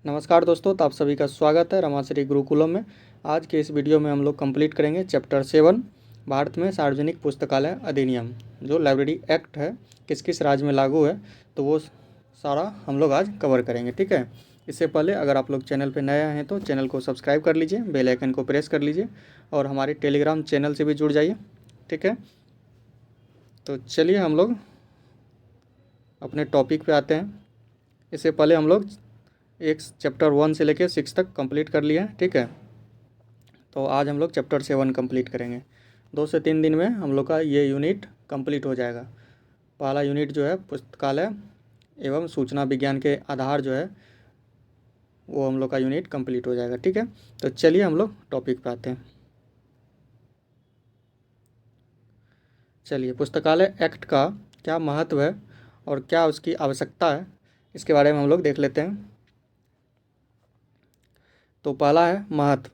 नमस्कार दोस्तों, तो आप सभी का स्वागत है रमाश्री गुरुकुलम में। आज के इस वीडियो में हम लोग कंप्लीट करेंगे चैप्टर 7 भारत में सार्वजनिक पुस्तकालय अधिनियम, जो लाइब्रेरी एक्ट है किस किस राज्य में लागू है, तो वो सारा हम लोग आज कवर करेंगे। ठीक है, इससे पहले अगर आप लोग चैनल पर नए हैं तो चैनल को सब्सक्राइब कर लीजिए, बेल आइकन को प्रेस कर लीजिए और हमारे टेलीग्राम चैनल से भी जुड़ जाइए। ठीक है, तो चलिए हम लोग अपने टॉपिक पे आते हैं। इससे पहले हम लोग एक चैप्टर 1 से लेकर 6 तक कंप्लीट कर लिया है। ठीक है, तो आज हम लोग चैप्टर 7 कंप्लीट करेंगे। 2 से 3 दिन में हम लोग का ये यूनिट कंप्लीट हो जाएगा। पहला यूनिट जो है पुस्तकालय एवं सूचना विज्ञान के आधार जो है वो हम लोग का यूनिट कंप्लीट हो जाएगा। ठीक है, तो चलिए हम लोग टॉपिक पे आते हैं। चलिए, पुस्तकालय एक्ट का क्या महत्व है और क्या उसकी आवश्यकता है, इसके बारे में हम लोग देख लेते हैं। तो पहला है महत्व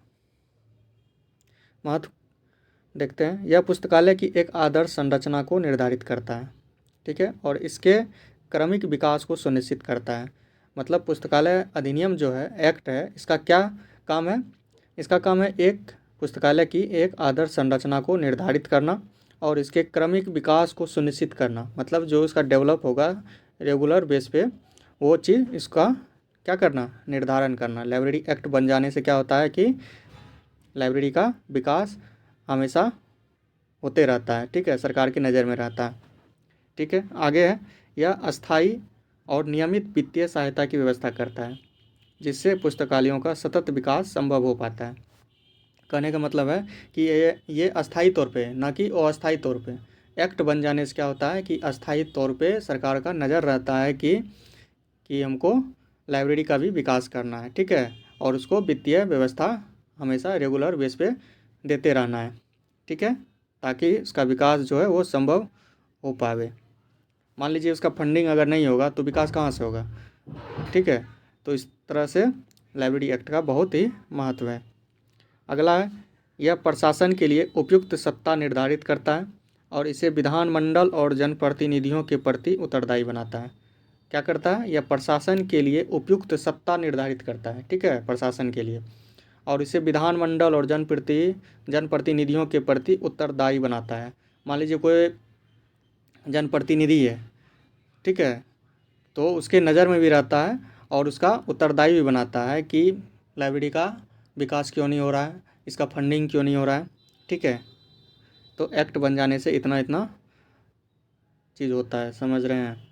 देखते हैं। यह पुस्तकालय की एक आदर्श संरचना को निर्धारित करता है। ठीक है, और इसके क्रमिक विकास को सुनिश्चित करता है। मतलब पुस्तकालय अधिनियम जो है, एक्ट है, इसका क्या काम है? इसका काम है एक पुस्तकालय की एक आदर्श संरचना को निर्धारित करना और इसके क्रमिक विकास को सुनिश्चित करना। मतलब जो इसका डेवलप होगा रेगुलर बेस पे, वो चीज़ इसका क्या करना, निर्धारण करना। लाइब्रेरी एक्ट बन जाने से क्या होता है कि लाइब्रेरी का विकास हमेशा होते रहता है। ठीक है, सरकार की नज़र में रहता है। ठीक है, आगे है, यह अस्थाई और नियमित वित्तीय सहायता की व्यवस्था करता है, जिससे पुस्तकालयों का सतत विकास संभव हो पाता है। कहने का मतलब है कि ये अस्थाई तौर पे, ना कि अस्थाई तौर पे। एक्ट बन जाने से क्या होता है कि अस्थाई तौर पे सरकार का नज़र रहता है कि हमको लाइब्रेरी का भी विकास करना है। ठीक है, और उसको वित्तीय व्यवस्था हमेशा रेगुलर बेस पे देते रहना है। ठीक है, ताकि उसका विकास जो है वो संभव हो पावे। मान लीजिए उसका फंडिंग अगर नहीं होगा तो विकास कहाँ से होगा? ठीक है, तो इस तरह से लाइब्रेरी एक्ट का बहुत ही महत्व है। अगला है, यह प्रशासन के लिए उपयुक्त सत्ता निर्धारित करता है और इसे विधानमंडल और जनप्रतिनिधियों के प्रति उत्तरदायी बनाता है। क्या करता है? यह प्रशासन के लिए उपयुक्त सत्ता निर्धारित करता है। ठीक है, प्रशासन के लिए, और इसे विधानमंडल और जनप्रतिनिधियों के प्रति उत्तरदायी बनाता है। मान लीजिए कोई जनप्रतिनिधि है, ठीक है, तो उसके नज़र में भी रहता है और उसका उत्तरदायी भी बनाता है कि लाइब्रेरी का विकास क्यों नहीं हो रहा है, इसका फंडिंग क्यों नहीं हो रहा है। ठीक है, तो एक्ट बन जाने से इतना इतना चीज़ होता है, समझ रहे हैं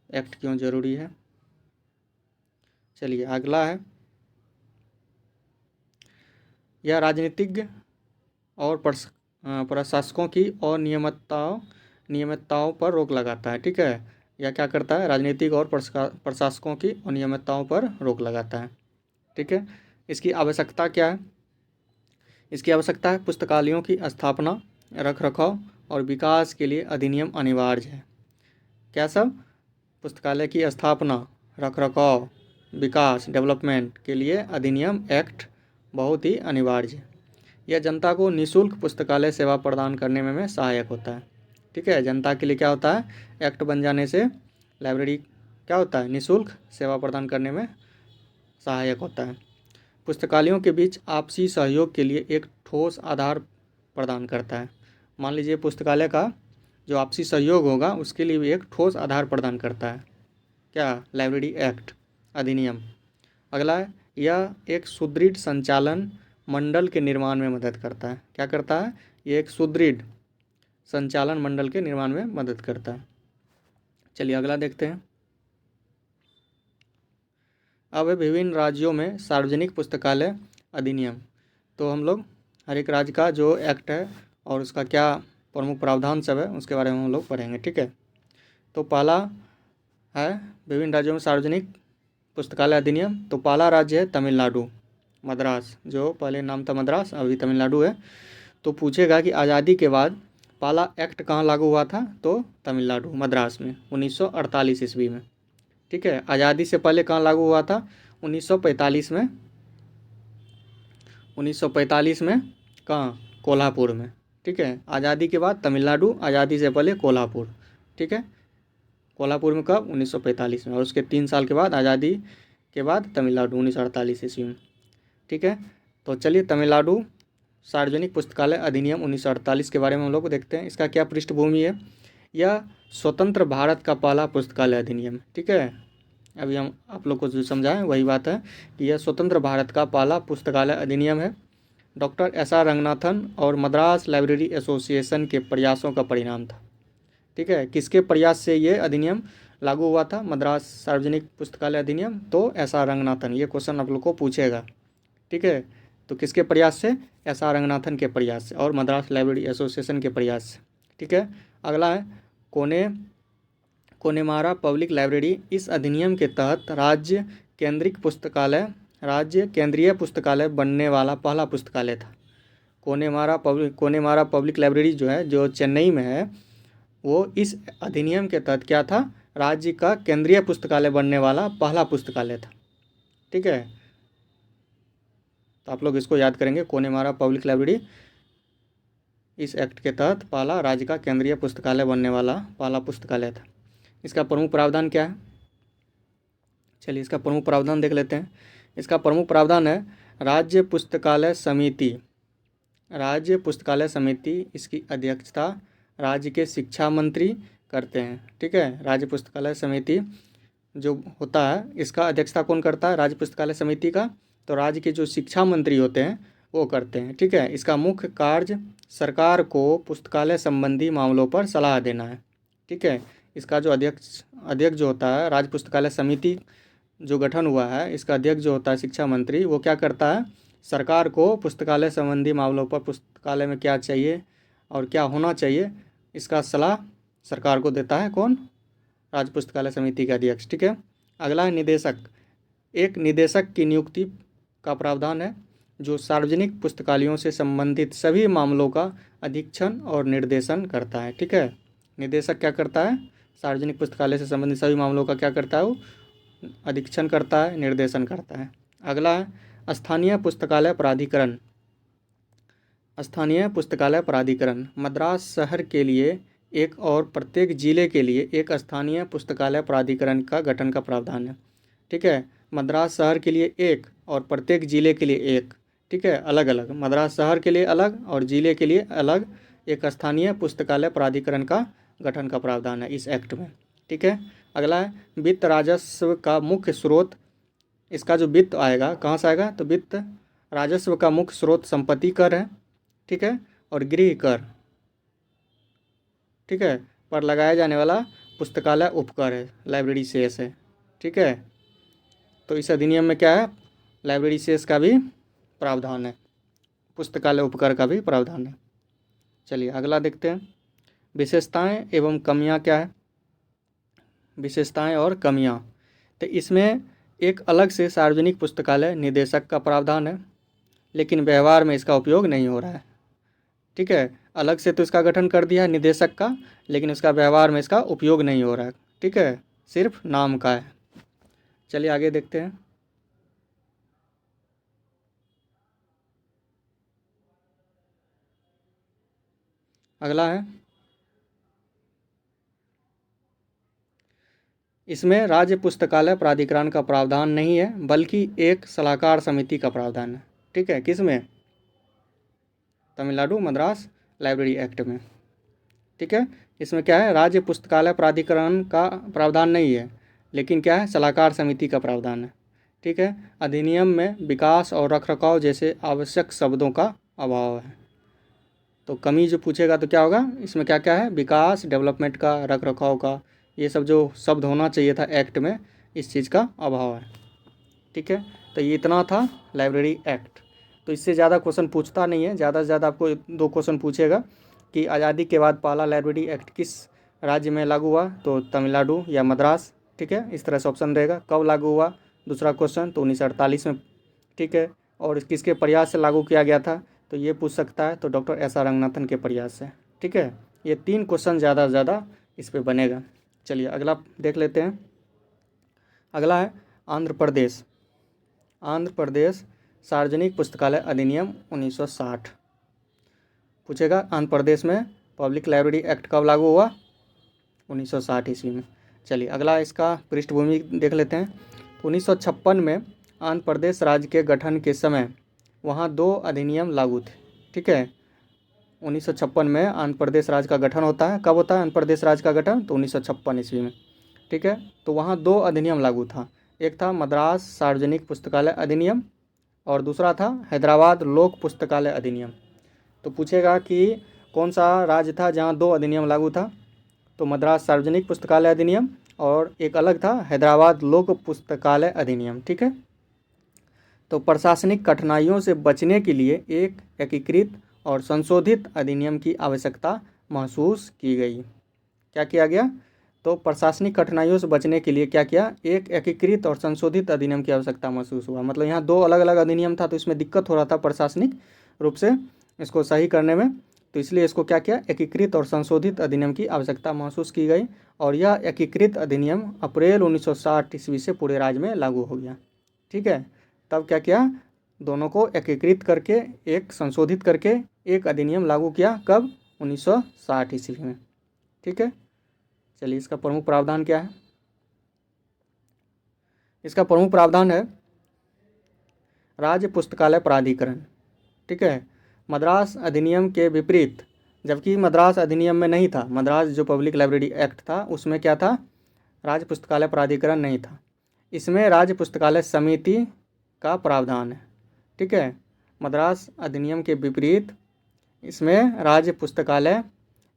एक्ट क्यों ज़रूरी है। चलिए अगला है, यह राजनीतिज्ञ और प्रशासकों की अनियमितताओं पर रोक लगाता है। ठीक है, यह क्या करता है? राजनीतिक और प्रशासकों की अनियमितताओं पर रोक लगाता है। ठीक है, इसकी आवश्यकता क्या है? इसकी आवश्यकता है पुस्तकालयों की स्थापना, रखरखाव और विकास के लिए अधिनियम अनिवार्य है। क्या सब? पुस्तकालय की स्थापना, रखरखाव, विकास, डेवलपमेंट के लिए अधिनियम एक्ट बहुत ही अनिवार्य है। यह जनता को निःशुल्क पुस्तकालय सेवा प्रदान करने में सहायक होता है। ठीक है, जनता के लिए क्या होता है? एक्ट बन जाने से लाइब्रेरी क्या होता है? निःशुल्क सेवा प्रदान करने में सहायक होता है। पुस्तकालयों के बीच आपसी सहयोग के लिए एक ठोस आधार प्रदान करता है। मान लीजिए पुस्तकालय का जो आपसी सहयोग होगा उसके लिए भी एक ठोस आधार प्रदान करता है। क्या? लाइब्रेरी एक्ट अधिनियम। अगला है, यह एक सुदृढ़ संचालन मंडल के निर्माण में मदद करता है। क्या करता है? ये एक सुदृढ़ संचालन मंडल के निर्माण में मदद करता है। चलिए अगला देखते हैं। अब है विभिन्न राज्यों में सार्वजनिक पुस्तकालय अधिनियम। तो हम लोग हर एक राज्य का जो एक्ट है और उसका क्या प्रमुख प्रावधान सब है उसके बारे में हम लोग पढ़ेंगे। ठीक है, तो पहला है विभिन्न राज्यों में सार्वजनिक पुस्तकालय अधिनियम। तो पहला राज्य है तमिलनाडु, मद्रास, जो पहले नाम था मद्रास, अभी तमिलनाडु है। तो पूछेगा कि आज़ादी के बाद पहला एक्ट कहाँ लागू हुआ था? तो तमिलनाडु, मद्रास में 1948 ईस्वी में। ठीक है, आज़ादी से पहले कहाँ लागू हुआ था? 1945 में। 1945 में कहाँ? कोल्हापुर में। ठीक है, आज़ादी के बाद तमिलनाडु, आज़ादी से पहले कोल्हापुर। ठीक है, कोल्हापुर में कब? 1945 में। और उसके 3 साल के बाद आज़ादी के बाद तमिलनाडु 1948 ईस्वी में। ठीक है, तो चलिए तमिलनाडु सार्वजनिक पुस्तकालय अधिनियम 1948 के बारे में हम लोग देखते हैं। इसका क्या पृष्ठभूमि है? यह स्वतंत्र भारत का पहला पुस्तकालय अधिनियम। ठीक है, अभी हम आप लोग को जो समझाएं वही बात है कि यह स्वतंत्र भारत का पहला पुस्तकालय अधिनियम है। Doctor SR. रंगनाथन और मद्रास लाइब्रेरी एसोसिएशन के प्रयासों का परिणाम था। ठीक है, किसके प्रयास से ये अधिनियम लागू हुआ था, मद्रास सार्वजनिक पुस्तकालय अधिनियम? तो एस.आर. रंगनाथन, ये क्वेश्चन आप लोग को पूछेगा। ठीक है, तो किसके प्रयास से? एस.आर. रंगनाथन के प्रयास से और मद्रास लाइब्रेरी एसोसिएशन के प्रयास से। ठीक है, अगला है कोनेमारा पब्लिक लाइब्रेरी। इस अधिनियम के तहत राज्य केंद्रीय पुस्तकालय बनने वाला पहला पुस्तकालय था। कोनेमारा पब्लिक लाइब्रेरी जो है, जो चेन्नई में है, वो इस अधिनियम के तहत क्या था? राज्य का केंद्रीय पुस्तकालय बनने वाला पहला पुस्तकालय था। ठीक है, तो आप लोग इसको याद करेंगे, कोनेमारा पब्लिक लाइब्रेरी इस एक्ट के तहत पहला राज्य का केंद्रीय पुस्तकालय बनने वाला पहला पुस्तकालय था। इसका प्रमुख प्रावधान क्या है? चलिए इसका प्रमुख प्रावधान देख लेते हैं। इसका प्रमुख प्रावधान है राज्य पुस्तकालय समिति। इसकी अध्यक्षता राज्य के शिक्षा मंत्री करते हैं। ठीक है, राज्य पुस्तकालय समिति जो होता है, इसका अध्यक्षता कौन करता है? राज्य पुस्तकालय समिति का, तो राज्य के जो शिक्षा मंत्री होते हैं वो करते हैं। ठीक है, इसका मुख्य कार्य सरकार को पुस्तकालय संबंधी मामलों पर सलाह देना है। ठीक है, इसका जो अध्यक्ष जो होता है, राज्य पुस्तकालय समिति जो गठन हुआ है, इसका अध्यक्ष जो होता है शिक्षा मंत्री, वो क्या करता है? सरकार को पुस्तकालय संबंधी मामलों पर पुस्तकालय में क्या चाहिए और क्या होना चाहिए, इसका सलाह सरकार को देता है। कौन? राज्य पुस्तकालय समिति का अध्यक्ष। ठीक है, अगला है निदेशक। एक निदेशक की नियुक्ति का प्रावधान है जो सार्वजनिक पुस्तकालयों से संबंधित सभी मामलों का अधीक्षण और निर्देशन करता है। ठीक है, निदेशक क्या करता है? सार्वजनिक पुस्तकालय से संबंधित सभी मामलों का क्या करता है? वो अधीक्षण करता है, निर्देशन करता है। अगला है स्थानीय पुस्तकालय प्राधिकरण। स्थानीय पुस्तकालय प्राधिकरण मद्रास शहर के लिए एक और प्रत्येक जिले के लिए एक स्थानीय पुस्तकालय प्राधिकरण का गठन का प्रावधान है। ठीक है, मद्रास शहर के लिए एक और प्रत्येक जिले के लिए एक। ठीक है, अलग अलग, मद्रास शहर के लिए अलग और जिले के लिए अलग एक स्थानीय पुस्तकालय प्राधिकरण का गठन का प्रावधान है इस एक्ट में। ठीक है, अगला है वित्त राजस्व का मुख्य स्रोत। इसका जो वित्त आएगा कहाँ से आएगा? तो वित्त राजस्व का मुख्य स्रोत संपत्ति कर है। ठीक है, और गृह कर, ठीक है, पर लगाया जाने वाला पुस्तकालय उपकर है, लाइब्रेरी सेस है। ठीक है, तो इस अधिनियम में क्या है? लाइब्रेरी सेस का भी प्रावधान है, पुस्तकालय उपकर का भी प्रावधान है। चलिए अगला देखते हैं, विशेषताएं एवं कमियां क्या है? विशेषताएं और कमियां, तो इसमें एक अलग से सार्वजनिक पुस्तकालय निदेशक का प्रावधान है, लेकिन व्यवहार में इसका उपयोग नहीं हो रहा है। ठीक है, अलग से तो इसका गठन कर दिया है निदेशक का, लेकिन इसका व्यवहार में इसका उपयोग नहीं हो रहा है। ठीक है, सिर्फ नाम का है। चलिए आगे देखते हैं। अगला है, इसमें राज्य पुस्तकालय प्राधिकरण का प्रावधान नहीं है, बल्कि एक सलाहकार समिति का प्रावधान है। ठीक है, किसमें? तमिलनाडु मद्रास लाइब्रेरी एक्ट में। ठीक है, इसमें क्या है? राज्य पुस्तकालय प्राधिकरण का प्रावधान नहीं है, लेकिन क्या है? सलाहकार समिति का प्रावधान है। ठीक है, अधिनियम में विकास और रखरखाव जैसे आवश्यक शब्दों का अभाव है। तो कमी जो पूछेगा तो क्या होगा? इसमें क्या क्या है? विकास, डेवलपमेंट का, रखरखाव का, ये सब जो शब्द होना चाहिए था एक्ट में, इस चीज़ का अभाव है। ठीक है, तो ये इतना था लाइब्रेरी एक्ट। तो इससे ज़्यादा क्वेश्चन पूछता नहीं है, ज़्यादा से ज़्यादा आपको 2 क्वेश्चन पूछेगा कि आज़ादी के बाद पहला लाइब्रेरी एक्ट किस राज्य में लागू हुआ? तो तमिलनाडु या मद्रास। ठीक है, इस तरह से ऑप्शन रहेगा। कब लागू हुआ? दूसरा क्वेश्चन तो 1948 में। ठीक है, और किसके प्रयास से लागू किया गया था? तो ये पूछ सकता है, तो डॉक्टर एस.आर. रंगनाथन के प्रयास से। ठीक है, ये 3 क्वेश्चन ज़्यादा से ज़्यादा इस पर बनेगा। चलिए अगला देख लेते हैं। अगला है आंध्र प्रदेश। आंध्र प्रदेश सार्वजनिक पुस्तकालय अधिनियम 1960 पूछेगा। आंध्र प्रदेश में पब्लिक लाइब्रेरी एक्ट कब लागू हुआ? 1960 ईस्वी में। चलिए अगला इसका पृष्ठभूमि देख लेते हैं। तो 1956 में आंध्र प्रदेश राज्य के गठन के समय वहाँ 2 अधिनियम लागू थे। ठीक है, 1956 में आंध्र प्रदेश राज्य का गठन होता है। कब होता है आंध्र प्रदेश राज्य का गठन? तो 1956 ईस्वी में। ठीक है, तो वहाँ 2 अधिनियम लागू था। एक था मद्रास सार्वजनिक पुस्तकालय अधिनियम और दूसरा था हैदराबाद लोक पुस्तकालय अधिनियम। तो पूछेगा कि कौन सा राज्य था जहाँ 2 अधिनियम लागू था? तो मद्रास सार्वजनिक पुस्तकालय अधिनियम और एक अलग था हैदराबाद लोक पुस्तकालय अधिनियम। ठीक है, तो प्रशासनिक कठिनाइयों से बचने के लिए एक एकीकृत और संशोधित अधिनियम की आवश्यकता महसूस की गई। क्या किया गया? तो प्रशासनिक कठिनाइयों से बचने के लिए क्या किया? एक एकीकृत और संशोधित अधिनियम की आवश्यकता महसूस हुआ। मतलब यहाँ 2 अलग अलग अधिनियम था, तो इसमें दिक्कत हो रहा था प्रशासनिक रूप से इसको सही करने में, तो इसलिए इसको क्या किया? एकीकृत और संशोधित अधिनियम की आवश्यकता महसूस की गई और यह एकीकृत अधिनियम अप्रैल 1960 ईस्वी से पूरे राज्य में लागू हो गया। ठीक है, तब क्या किया? दोनों को एकीकृत करके एक संशोधित करके एक अधिनियम लागू किया। कब? 1960 ईस्वी में। ठीक है, चलिए इसका प्रमुख प्रावधान क्या है? इसका प्रमुख प्रावधान है राज्य पुस्तकालय प्राधिकरण। ठीक है, मद्रास अधिनियम के विपरीत, जबकि मद्रास अधिनियम में नहीं था, मद्रास जो पब्लिक लाइब्रेरी एक्ट था उसमें क्या था? राज्य पुस्तकालय प्राधिकरण नहीं था। इसमें राज्य पुस्तकालय समिति का प्रावधान है। ठीक है, मद्रास अधिनियम के विपरीत इसमें राज्य पुस्तकालय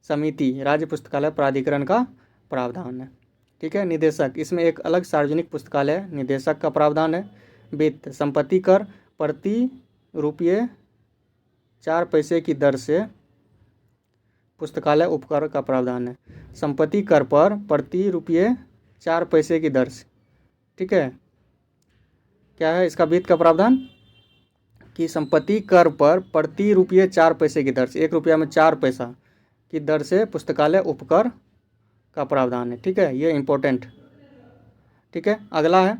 समिति, राज्य पुस्तकालय प्राधिकरण का प्रावधान है। ठीक है, निदेशक, इसमें एक अलग सार्वजनिक पुस्तकालय निदेशक का प्रावधान है। वित्त, संपत्ति कर प्रति ₹4 की दर से पुस्तकालय उपकर का प्रावधान है। संपत्ति कर पर प्रति ₹4 की दर से। ठीक है, क्या है इसका वित्त का प्रावधान? कि संपत्ति कर पर प्रति ₹4 की दर से, ₹1 में 4 पैसा की दर से पुस्तकालय उपकर का प्रावधान है। ठीक है, ये इम्पोर्टेंट। ठीक है, अगला है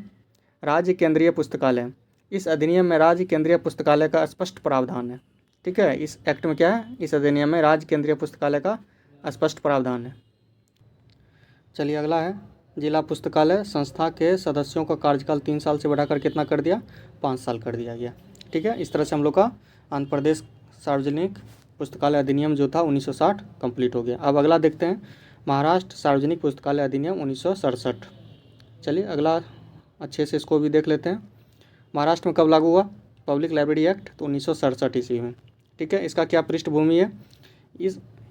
राज्य केंद्रीय पुस्तकालय। इस अधिनियम में राज्य केंद्रीय पुस्तकालय का स्पष्ट प्रावधान है। ठीक है, इस एक्ट में क्या है? इस अधिनियम में राज्य केंद्रीय पुस्तकालय का स्पष्ट प्रावधान है। चलिए अगला है जिला पुस्तकालय संस्था के सदस्यों का कार्यकाल 3 साल से बढ़ाकर कितना कर दिया? 5 साल कर दिया गया। ठीक है, इस तरह से हम लोग का आंध्र प्रदेश सार्वजनिक पुस्तकालय अधिनियम जो था 1960 कंप्लीट हो गया। अब अगला देखते हैं महाराष्ट्र सार्वजनिक पुस्तकालय अधिनियम 1967। चलिए अगला अच्छे से इसको भी देख लेते हैं। महाराष्ट्र में कब लागू हुआ पब्लिक लाइब्रेरी एक्ट? तो 1967 ईस्वी में। ठीक है, इसका क्या पृष्ठभूमि है?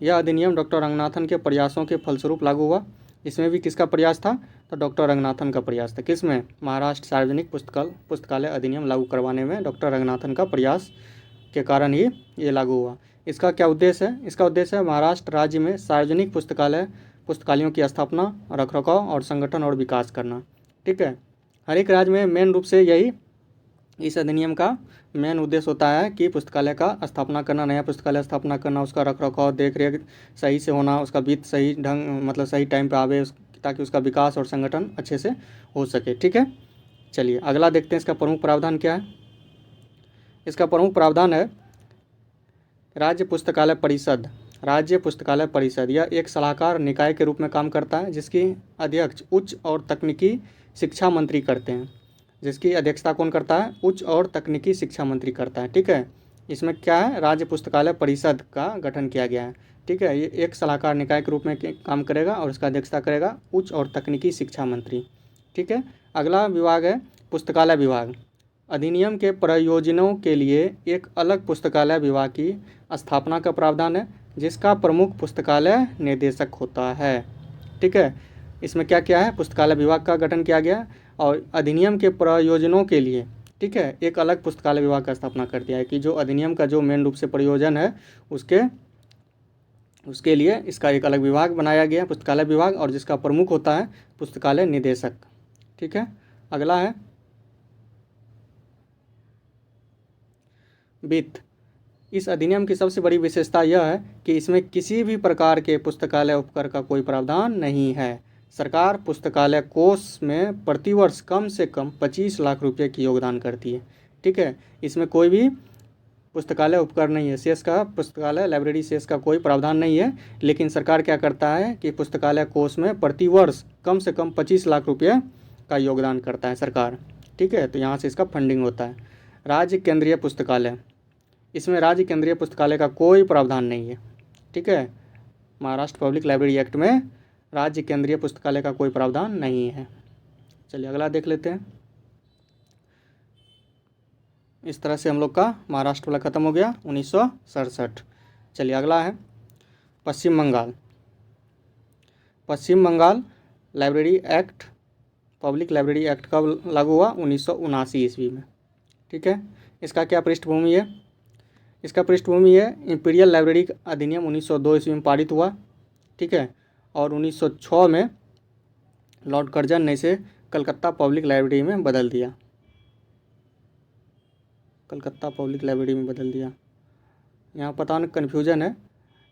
यह अधिनियम डॉक्टर रंगनाथन के प्रयासों के फलस्वरूप लागू हुआ। इसमें भी किसका प्रयास था? तो डॉक्टर रंगनाथन का प्रयास था। किसमें? महाराष्ट्र सार्वजनिक पुस्तकालय अधिनियम लागू करवाने में डॉक्टर रंगनाथन का प्रयास के कारण ही ये लागू हुआ। इसका क्या उद्देश्य है? इसका उद्देश्य है महाराष्ट्र राज्य में सार्वजनिक पुस्तकालयों की स्थापना, रखरखाव और संगठन और विकास करना। ठीक है, हर एक राज्य में मेन रूप से यही इस अधिनियम का मेन उद्देश्य होता है कि पुस्तकालय का स्थापना करना, नया पुस्तकालय स्थापना करना, उसका रखरखाव देख रेख सही से होना, उसका वित्त सही ढंग मतलब सही टाइम पे आवे ताकि उसका विकास और संगठन अच्छे से हो सके। ठीक है, चलिए अगला देखते हैं इसका प्रमुख प्रावधान क्या है। इसका प्रमुख प्रावधान है राज्य पुस्तकालय परिषद। राज्य पुस्तकालय परिषद यह एक सलाहकार निकाय के रूप में काम करता है जिसकी अध्यक्ष उच्च और तकनीकी शिक्षा मंत्री करते हैं। जिसकी अध्यक्षता कौन करता है? उच्च और तकनीकी शिक्षा मंत्री करता है। ठीक है, इसमें क्या है? राज्य पुस्तकालय परिषद का गठन किया गया है। ठीक है, ये एक सलाहकार निकाय के रूप में काम करेगा और इसका अध्यक्षता करेगा उच्च और तकनीकी शिक्षा मंत्री। ठीक है, अगला विभाग है पुस्तकालय विभाग। अधिनियम के प्रयोजनों के लिए एक अलग पुस्तकालय विभाग की स्थापना का प्रावधान है जिसका प्रमुख पुस्तकालय निदेशक होता है। ठीक है, इसमें क्या क्या है? पुस्तकालय विभाग का गठन किया गया और अधिनियम के प्रयोजनों के लिए, ठीक है, एक अलग पुस्तकालय विभाग का स्थापना कर दिया है कि जो अधिनियम का जो मेन रूप से प्रयोजन है उसके लिए इसका एक अलग विभाग बनाया गया पुस्तकालय विभाग और जिसका प्रमुख होता है पुस्तकालय निदेशक। ठीक है, अगला है वित्त। इस अधिनियम की सबसे बड़ी विशेषता यह है कि इसमें किसी भी प्रकार के पुस्तकालय उपकर का कोई प्रावधान नहीं है। सरकार पुस्तकालय कोष में प्रतिवर्ष कम से कम 25 लाख रुपए की योगदान करती है। ठीक है, इसमें कोई भी पुस्तकालय उपकर नहीं है, शेष का पुस्तकालय लाइब्रेरी शेष का कोई प्रावधान नहीं है, लेकिन सरकार क्या करता है कि पुस्तकालय कोष में प्रतिवर्ष कम से कम 25 लाख रुपये का योगदान करता है सरकार, ठीक है। तो यहाँ से इसका फंडिंग होता है। राज्य केंद्रीय पुस्तकालय, इसमें राज्य केंद्रीय पुस्तकालय का कोई प्रावधान नहीं है, ठीक है। महाराष्ट्र पब्लिक लाइब्रेरी एक्ट में राज्य केंद्रीय पुस्तकालय का कोई प्रावधान नहीं है। चलिए अगला देख लेते हैं। इस तरह से हम लोग का महाराष्ट्र वाला ख़त्म हो गया 1967। चलिए अगला है Paschim Bangal. Paschim Bangal library act, public library act कब लागू हुआ? 1979 ईस्वी में, ठीक है। इसका क्या पृष्ठभूमि है? इसका पृष्ठभूमि है इंपीरियल लाइब्रेरी अधिनियम 1902 ईस्वी में पारित हुआ, ठीक है। और 1906 में लॉर्ड कर्जन ने इसे कलकत्ता पब्लिक लाइब्रेरी में बदल दिया, कलकत्ता पब्लिक लाइब्रेरी में बदल दिया। यहाँ पता नहीं कन्फ्यूजन है,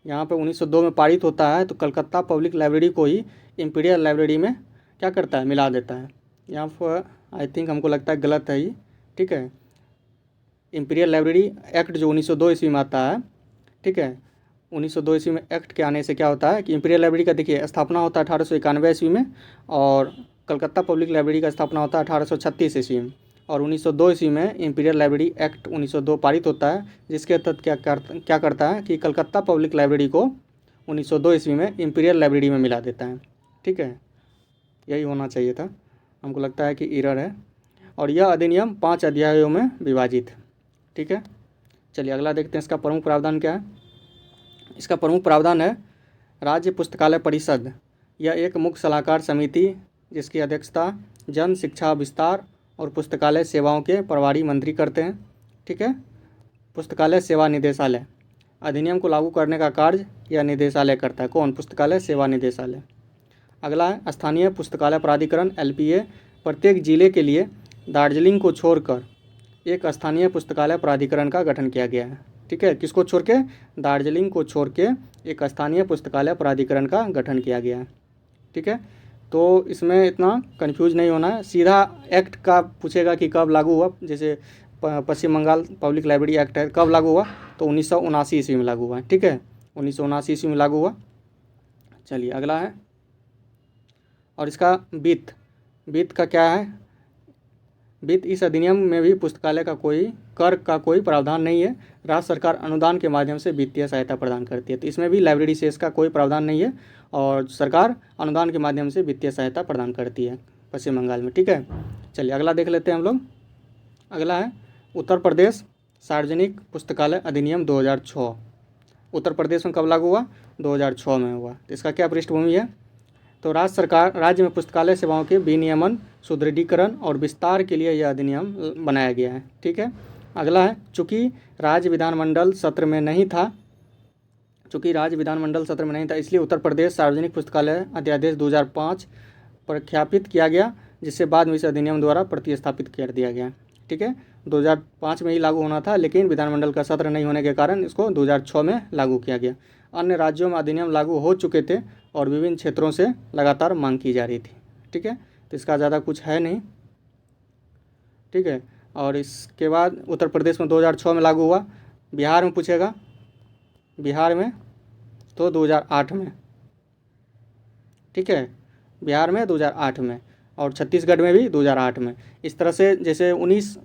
यहाँ पे 1902 में पारित होता है तो कलकत्ता पब्लिक लाइब्रेरी को ही इंपीरियल लाइब्रेरी में क्या करता है, मिला देता है। यहाँ पर आई थिंक हमको लगता है गलत है ये, ठीक है। इंपीरियल लाइब्रेरी एक्ट जो 1902 ईस्वी में आता है, ठीक है, 1902 ईस्वी में एक्ट के आने से क्या होता है कि इंपीरियल लाइब्रेरी का देखिए स्थापना होता है 1891 ईस्वी में, और कलकत्ता पब्लिक लाइब्रेरी का स्थापना होता है 1836 ईस्वी में। और 1902 ईस्वी में इंपीरियल लाइब्रेरी एक्ट 1902 पारित होता है, जिसके तहत क्या करता है कि कलकत्ता पब्लिक लाइब्रेरी को 1902 ईस्वी में इंपीरियल लाइब्रेरी में मिला देता है, ठीक है। यही होना चाहिए था, हमको लगता है कि एरर है। और यह अधिनियम 5 अध्यायों में विभाजित है, ठीक है। चलिए अगला देखते हैं इसका प्रमुख प्रावधान क्या है। इसका प्रमुख प्रावधान है राज्य पुस्तकालय परिषद, यह एक मुख्य सलाहकार समिति जिसकी अध्यक्षता जन शिक्षा विस्तार और पुस्तकालय सेवाओं के प्रभारी मंत्री करते हैं, ठीक है। पुस्तकालय सेवा निदेशालय, अधिनियम को लागू करने का कार्य यह निदेशालय करता है। कौन? पुस्तकालय सेवा निदेशालय। अगला है स्थानीय पुस्तकालय प्राधिकरण LPA, प्रत्येक जिले के लिए दार्जिलिंग को छोड़कर एक स्थानीय पुस्तकालय प्राधिकरण का गठन किया गया है, ठीक है। किसको छोड़ के? दार्जिलिंग को छोड़ के एक स्थानीय पुस्तकालय प्राधिकरण का गठन किया गया है, ठीक है। तो इसमें इतना कंफ्यूज नहीं होना है, सीधा एक्ट का पूछेगा कि कब लागू हुआ। जैसे पश्चिम बंगाल पब्लिक लाइब्रेरी एक्ट है, कब लागू हुआ? तो 1979 ईस्वी में लागू हुआ है, ठीक है, 1979 ईस्वी में लागू हुआ। चलिए अगला है, और इसका वित्त का क्या है? वित्त, इस अधिनियम में भी पुस्तकालय का कोई कर का कोई प्रावधान नहीं है। राज्य सरकार अनुदान के माध्यम से वित्तीय सहायता प्रदान करती है, तो इसमें भी लाइब्रेरी सेस का कोई प्रावधान नहीं है, और सरकार अनुदान के माध्यम से वित्तीय सहायता प्रदान करती है पश्चिम बंगाल में, ठीक है। चलिए अगला देख लेते हैं हम लोग। अगला है उत्तर प्रदेश सार्वजनिक पुस्तकालय अधिनियम 2006। उत्तर प्रदेश में कब लागू हुआ? 2006 में हुआ। तो इसका क्या पृष्ठभूमि है? तो राज्य में पुस्तकालय सेवाओं के विनियमन, सुदृढ़ीकरण और विस्तार के लिए यह अधिनियम बनाया गया है, ठीक है। अगला है चूँकि राज्य विधानमंडल सत्र में नहीं था, इसलिए उत्तर प्रदेश सार्वजनिक पुस्तकालय अध्यादेश 2005 प्रख्यापित किया गया, जिससे बाद में इस अधिनियम द्वारा प्रतिस्थापित कर दिया गया, ठीक है। 2005 में ही लागू होना था, लेकिन विधानमंडल का सत्र नहीं होने के कारण इसको 2006 में लागू किया गया। अन्य राज्यों में अधिनियम लागू हो चुके थे और विभिन्न क्षेत्रों से लगातार मांग की जा रही थी, ठीक है। तो इसका ज़्यादा कुछ है नहीं, ठीक है। और इसके बाद उत्तर प्रदेश में 2006 में लागू हुआ। बिहार में पूछेगा, बिहार में तो 2008 में, ठीक है, बिहार में 2008 में, और छत्तीसगढ़ में भी 2008 में। इस तरह से जैसे 19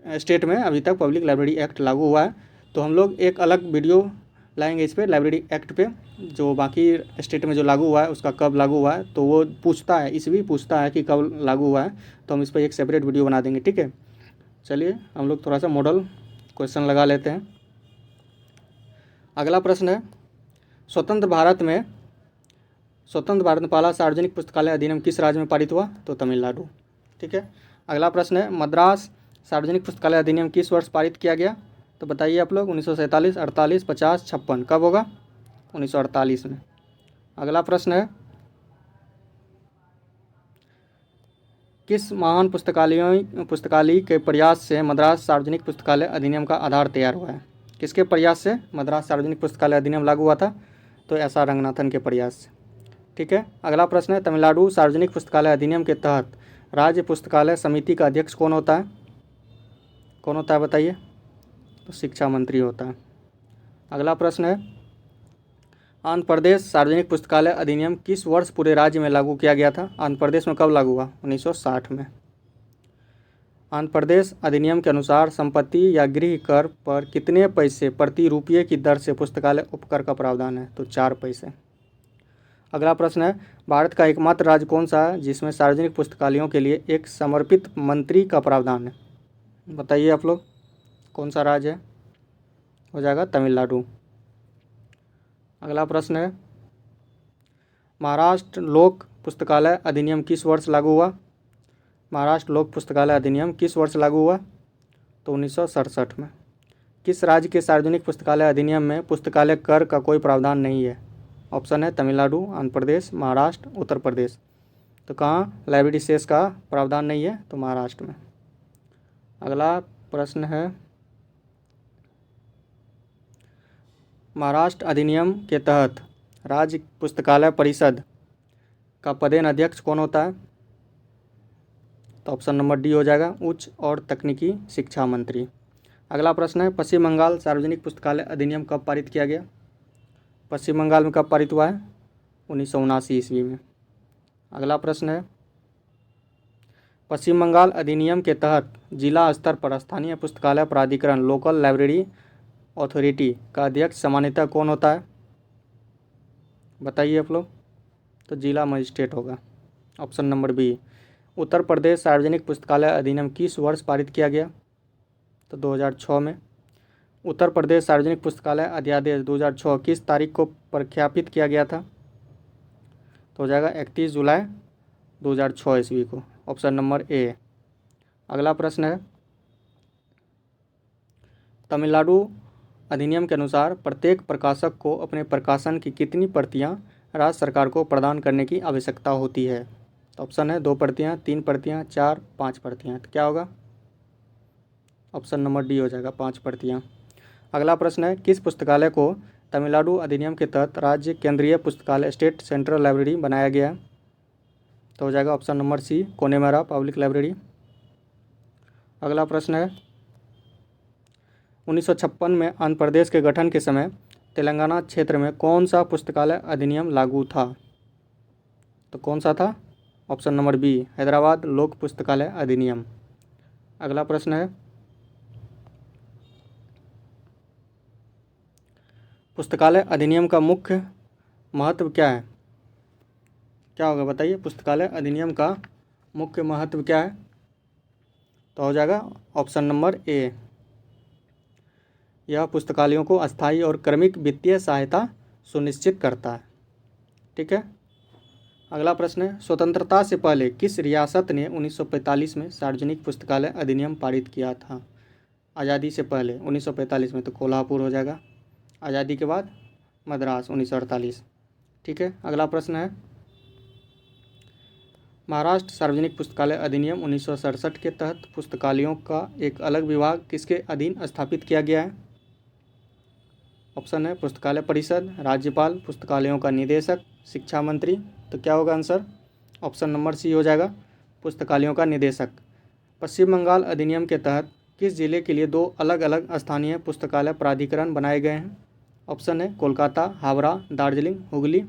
स्टेट में अभी तक पब्लिक लाइब्रेरी एक्ट लागू हुआ है। तो हम लोग एक अलग वीडियो लाएंगे इस पर, लाइब्रेरी एक्ट पे, जो बाकी स्टेट में जो लागू हुआ है उसका कब लागू हुआ है, तो वो पूछता है, इस भी पूछता है कि कब लागू हुआ है, तो हम इस पर एक सेपरेट वीडियो बना देंगे, ठीक है। चलिए हम लोग थोड़ा सा मॉडल क्वेश्चन लगा लेते हैं। अगला प्रश्न है स्वतंत्र भारत में पहला सार्वजनिक पुस्तकालय अधिनियम किस राज्य में पारित हुआ? तो तमिलनाडु, ठीक है। अगला प्रश्न है मद्रास सार्वजनिक पुस्तकालय अधिनियम किस वर्ष पारित किया गया? तो बताइए आप लोग, 1947, 48, 50, 56, कब होगा? 1948 में। अगला प्रश्न है किस महान पुस्तकालय के प्रयास से मद्रास सार्वजनिक पुस्तकालय अधिनियम का आधार तैयार हुआ है? किसके प्रयास से मद्रास सार्वजनिक पुस्तकालय अधिनियम लागू हुआ था? तो SR रंगनाथन के प्रयास से, ठीक है। अगला प्रश्न है तमिलनाडु सार्वजनिक पुस्तकालय अधिनियम के तहत राज्य पुस्तकालय समिति का अध्यक्ष कौन होता है? बताइए? तो शिक्षा मंत्री होता है। अगला प्रश्न है आंध्र प्रदेश सार्वजनिक पुस्तकालय अधिनियम किस वर्ष पूरे राज्य में लागू किया गया था? आंध्र प्रदेश में कब लागू हुआ? 1960 में। आंध्र प्रदेश अधिनियम के अनुसार संपत्ति या गृह कर पर कितने पैसे प्रति रुपये की दर से पुस्तकालय उपकर का प्रावधान है? तो 4 पैसे। अगला प्रश्न है, भारत का एकमात्र राज्य कौन सा है जिसमें सार्वजनिक पुस्तकालयों के लिए एक समर्पित मंत्री का प्रावधान है? बताइए आप लोग, कौन सा राज्य है? हो जाएगा तमिलनाडु। अगला प्रश्न है, महाराष्ट्र लोक पुस्तकालय अधिनियम किस वर्ष लागू हुआ? महाराष्ट्र लोक पुस्तकालय अधिनियम किस वर्ष लागू हुआ? तो 1967 में। किस राज्य के सार्वजनिक पुस्तकालय अधिनियम में पुस्तकालय कर का कोई प्रावधान नहीं है? ऑप्शन है तमिलनाडु, आंध्र प्रदेश, महाराष्ट्र, उत्तर प्रदेश। तो कहाँ लाइब्रेरी सेस का प्रावधान नहीं है? तो महाराष्ट्र में। अगला प्रश्न है, महाराष्ट्र अधिनियम के तहत राज्य पुस्तकालय परिषद का पदेन अध्यक्ष कौन होता है? तो ऑप्शन नंबर डी हो जाएगा, उच्च और तकनीकी शिक्षा मंत्री। अगला प्रश्न है, पश्चिम बंगाल सार्वजनिक पुस्तकालय अधिनियम कब पारित किया गया? पश्चिम बंगाल में कब पारित हुआ है? 1979 ईस्वी में। अगला प्रश्न है, पश्चिम बंगाल अधिनियम के तहत जिला स्तर पर स्थानीय पुस्तकालय प्राधिकरण लोकल लाइब्रेरी अथॉरिटी का अध्यक्ष सामान्यतः कौन होता है? बताइए आप लोग। तो जिला मजिस्ट्रेट होगा, option number B. Uttar Pradesh सार्वजनिक पुस्तकालय अधिनियम किस वर्ष पारित किया गया? तो 2006 में। उत्तर प्रदेश सार्वजनिक पुस्तकालय अध्यादेश 2006 किस तारीख को प्रख्यापित किया गया था? तो हो जाएगा 31 जुलाई 2006 ईस्वी को, ऑप्शन नंबर ए। अगला प्रश्न है, तमिलनाडु अधिनियम के अनुसार प्रत्येक प्रकाशक को अपने प्रकाशन की कितनी प्रतियां राज्य सरकार को प्रदान करने की आवश्यकता होती है? तो ऑप्शन है 2 प्रतियां, 3 प्रतियां, 4, 5 प्रतियां। तो क्या होगा? ऑप्शन नंबर डी हो जाएगा, 5 प्रतियां। अगला प्रश्न है, किस पुस्तकालय को तमिलनाडु अधिनियम के तहत राज्य केंद्रीय पुस्तकालय स्टेट सेंट्रल लाइब्रेरी बनाया गया है? तो हो जाएगा option number C, Connemara public library. अगला प्रश्न है, 1956 में आंध्र प्रदेश के गठन के समय तेलंगाना क्षेत्र में कौन सा पुस्तकालय अधिनियम लागू था? तो कौन सा था? ऑप्शन नंबर बी, हैदराबाद लोक पुस्तकालय अधिनियम। अगला प्रश्न है, पुस्तकालय अधिनियम का मुख्य महत्व क्या है? क्या होगा बताइए, पुस्तकालय अधिनियम का मुख्य महत्व क्या है? तो हो जाएगा ऑप्शन नंबर ए, यह पुस्तकालयों को अस्थायी और क्रमिक वित्तीय सहायता सुनिश्चित करता है। ठीक है। अगला प्रश्न है, स्वतंत्रता से पहले किस रियासत ने 1945 में सार्वजनिक पुस्तकालय अधिनियम पारित किया था? आज़ादी से पहले 1945 में तो कोल्हापुर हो जाएगा, आज़ादी के बाद मद्रास 1948। ठीक है। अगला प्रश्न है, महाराष्ट्र सार्वजनिक पुस्तकालय अधिनियम 1967 के तहत पुस्तकालयों का एक अलग विभाग किसके अधीन स्थापित किया गया है? ऑप्शन है पुस्तकालय परिषद, राज्यपाल, पुस्तकालयों का निदेशक, शिक्षा मंत्री। तो क्या होगा आंसर? ऑप्शन नंबर सी हो जाएगा, पुस्तकालयों का निदेशक। पश्चिम बंगाल अधिनियम के तहत किस जिले के लिए 2 अलग अलग स्थानीय पुस्तकालय प्राधिकरण बनाए गए हैं? ऑप्शन है कोलकाता, हावड़ा, दार्जिलिंग, हुगली।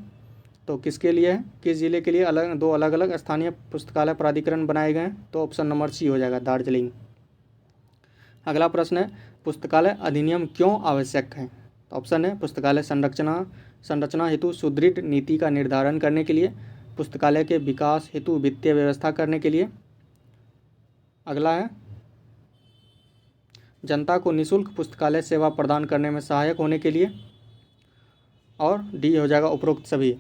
तो किसके लिए है, किस जिले के लिए 2 अलग अलग स्थानीय पुस्तकालय प्राधिकरण बनाए गए हैं? तो ऑप्शन नंबर सी हो जाएगा, दार्जिलिंग। अगला प्रश्न है, पुस्तकालय अधिनियम क्यों आवश्यक है? ऑप्शन है पुस्तकालय संरचना हेतु सुदृढ़ नीति का निर्धारण करने के लिए, पुस्तकालय के विकास हेतु वित्तीय व्यवस्था करने के लिए। अगला है, जनता को निःशुल्क पुस्तकालय सेवा प्रदान करने में सहायक होने के लिए, और डी हो जाएगा उपरोक्त सभी।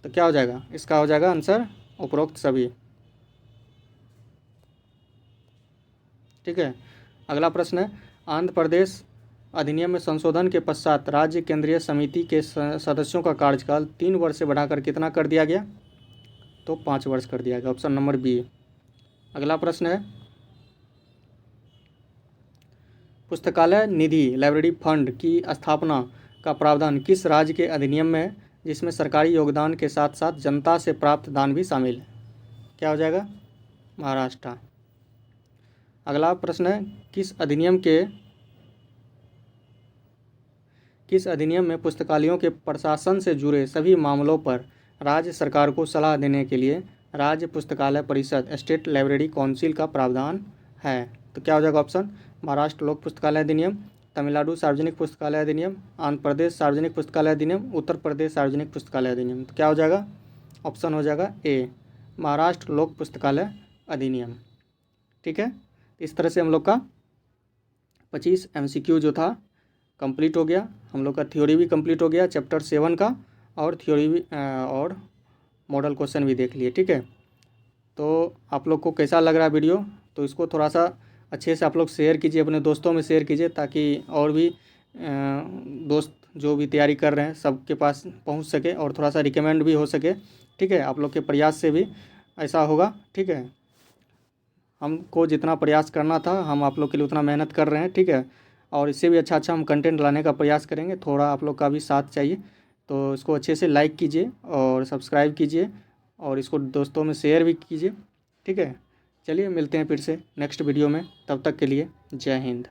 तो क्या हो जाएगा, इसका हो जाएगा आंसर उपरोक्त सभी। ठीक है। अगला प्रश्न है, आंध्र प्रदेश अधिनियम में संशोधन के पश्चात राज्य केंद्रीय समिति के सदस्यों का कार्यकाल 3 वर्ष से बढ़ाकर कितना कर दिया गया? तो 5 वर्ष कर दिया गया, ऑप्शन नंबर बी। अगला प्रश्न है, पुस्तकालय निधि लाइब्रेरी फंड की स्थापना का प्रावधान किस राज्य के अधिनियम में है जिसमें सरकारी योगदान के साथ साथ जनता से प्राप्त दान भी शामिल है? क्या हो जाएगा? महाराष्ट्र। अगला प्रश्न है, किस अधिनियम के किस अधिनियम में पुस्तकालयों के प्रशासन से जुड़े सभी मामलों पर राज्य सरकार को सलाह देने के लिए राज्य पुस्तकालय परिषद स्टेट लाइब्रेरी काउंसिल का प्रावधान है? तो क्या हो जाएगा ऑप्शन? महाराष्ट्र लोक पुस्तकालय अधिनियम, तमिलनाडु सार्वजनिक पुस्तकालय अधिनियम, आंध्र प्रदेश सार्वजनिक पुस्तकालय अधिनियम, उत्तर प्रदेश सार्वजनिक पुस्तकालय अधिनियम। तो क्या हो जाएगा? ऑप्शन हो जाएगा ए, महाराष्ट्र लोक पुस्तकालय अधिनियम। ठीक है, इस तरह से हम लोग का 25 MCQ जो था कंप्लीट हो गया। हम लोग का थ्योरी भी कंप्लीट हो गया चैप्टर 7 का, और थ्योरी भी और मॉडल क्वेश्चन भी देख लिए। ठीक है, तो आप लोग को कैसा लग रहा है वीडियो? तो इसको थोड़ा सा अच्छे से आप लोग शेयर कीजिए, अपने दोस्तों में शेयर कीजिए, ताकि और भी दोस्त जो भी तैयारी कर रहे हैं सबके पास पहुंच सके और थोड़ा सा रिकमेंड भी हो सके। ठीक है, आप लोग के प्रयास से भी ऐसा होगा। ठीक है, हमको जितना प्रयास करना था हम आप लोग के लिए उतना मेहनत कर रहे हैं। ठीक है, और इससे भी अच्छा हम कंटेंट लाने का प्रयास करेंगे। थोड़ा आप लोग का भी साथ चाहिए, तो इसको अच्छे से लाइक कीजिए और सब्सक्राइब कीजिए और इसको दोस्तों में शेयर भी कीजिए। ठीक है, चलिए मिलते हैं फिर से नेक्स्ट वीडियो में, तब तक के लिए जय हिंद।